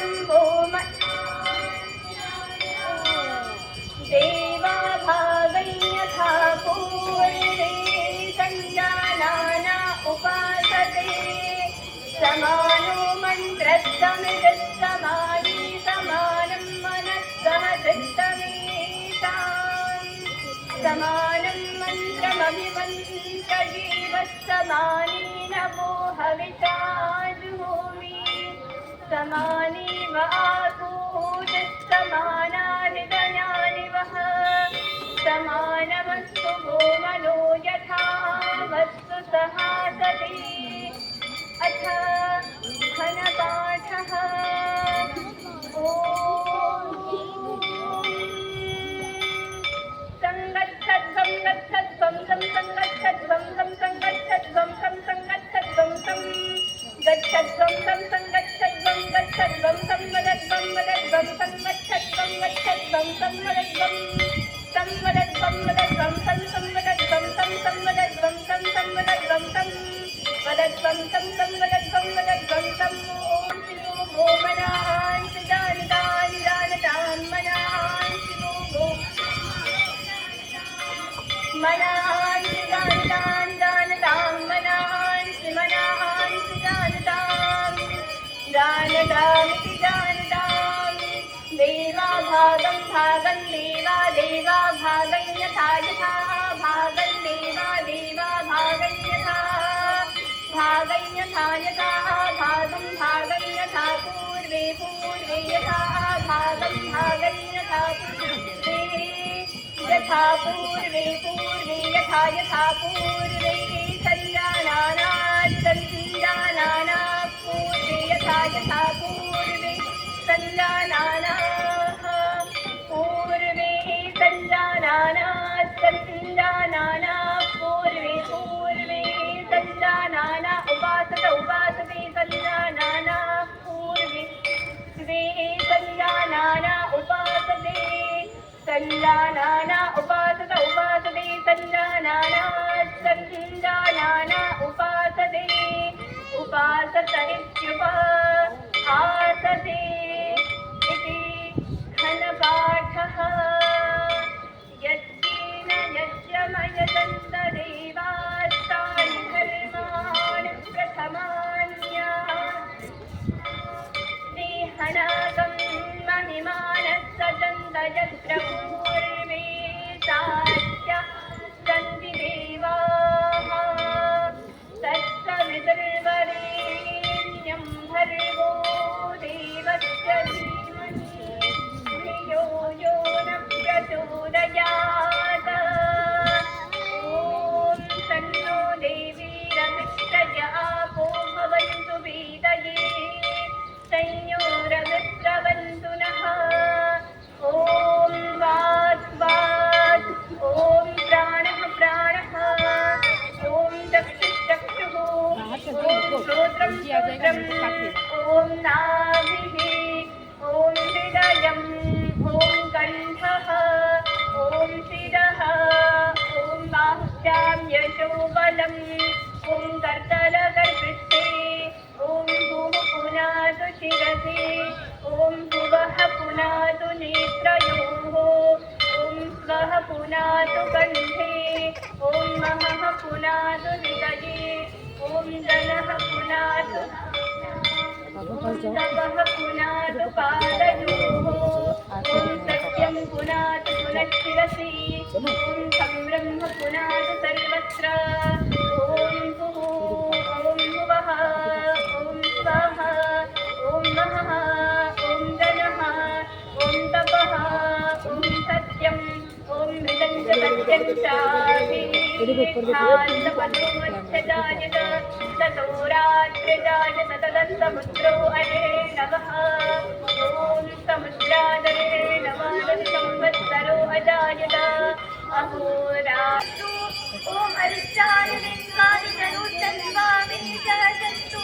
शम्भो देवा भागं यथा पूर्वे सञ्जानाना उपासते समानो मन्त्रस्तमिदस्तमानी समानं मनस्सह चित्तमेताम् समानं मन्त्रमभिमन्त्रजीवस्तमानी नमो हविषाजुहोमि समानी व आकूजस्तमानादिदयानि वः समानमस्तु वो मनो यथा वस्तु सहासति अथ घनपाठः ॐ संगच्छध्वं गच्छध्वं तं संगच्छध्वं तं संगच्छध्वं तं संगच्छध्वं तं गच्छध्वं तं संगच्छध्वं गच्छध्वं तं वदध्वं वदध्वं तं गच्छध्वं गच्छध्वं तं वदध्वं तं वदध्वं वदध्वं तं संवदध्वं तं संवदध्वं तं संवदध्वं तं वदध्वं तं संवदध्वं वदध्वं तं ॐ शिवो भो मनान् जानतानि जानतान् मनान् शिवो भो मनान् जानतान् जानतां मनान् मनान् जानतामिति जानतां देवा भागं भागं देवा देवा भागं यथा यथा भागं देवा देवा भागं यथा भागं यथा यथा भागं भागं यथा पूर्वे पूर्वे यथा भागं भागं यथा पूर्वे यथा पूर्वे पूर्वे यथा यथा पूर्वे सञ्जानाना सञ्जानाना पूर्वे यथा यथा पूर्वे सञ्जानाना पूर्वे सञ्जानाना सञ्जानाना पूर्वे पूर्वे सञ्जानाना उपासत उपासते सञ्जानाना पूर्वे द्वे सञ्जानाना उपासते सञ्जानाना उपासत उपासते सञ्जानाना सञ्जानाना उपासते उपासत इत्युपासते इति घनपाठः यज्ञेन यज्ञमयजन्तदेवास्तानि धर्माणि प्रथमान्याः महिमानः यत्र पूर्वे साध्य सन्ति देवाः तत्सवितुर्वरेण्यं भर्गो देवस्य धीमहि धियो यो न प्रचोदयात् ॐ तन्नो देवीरमित्रय आपो भवन्तु वेदये संयोरमित्रवन्तु नः ॐ वाक् वाक् ॐ प्राणः प्राणः ॐ चक्षुः चक्षुः ॐ श्रोत्रं श्रोत्रम् ॐ नाभिः ॐ हृदयम् ॐ कण्ठः ॐ शिरः ॐ बाहुभ्यां यशोबलम् ॐ कर्तलगर्भिष्ठे ॐ भूः पुनातु शिरसि ॐ भुवः पुनातु नेत्रयोः ॐ स्वः पुनातु कण्ठे ॐ महः पुनातु हृदये ॐ जनः पुनातु तपः पुनातु पादयोः ॐ सत्यं पुनातु पुनश्शिरसि ॐ संब्रह्म पुनातु सर्वत्र ॐ भुः ॐ भुवः ॐ स्वः ॐ महः ॐ जनः ॐ तपः ॐ सत्यं ॐ मृदं च सत्यं चाभिजायत ततो रात्रिजायत तदस्तमुद्रो अरे नवः ॐ समुद्रादरे नवः संवत्सरो अजायत अहोरात्रु ॐ अरिष्टानि विश्वानि तनुतन्वामि सहसन्तु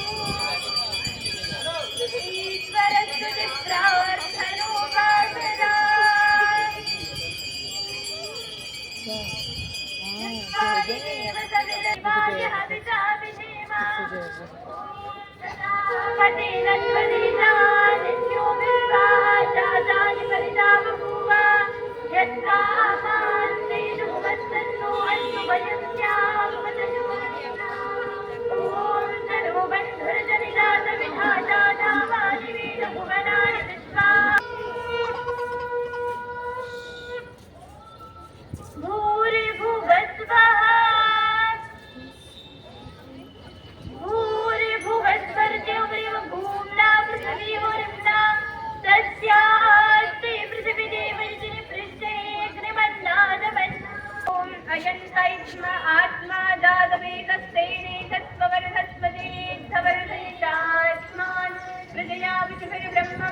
ईश्वरस्तुति प्रार्थनोपासना देव सविदेवाय हविषाभिषेमा आत्मा जातवेकस्तेनेकस्ववर्धस्वजे धवर्धेतात्मा प्रजया विषुभिर्ब्रह्म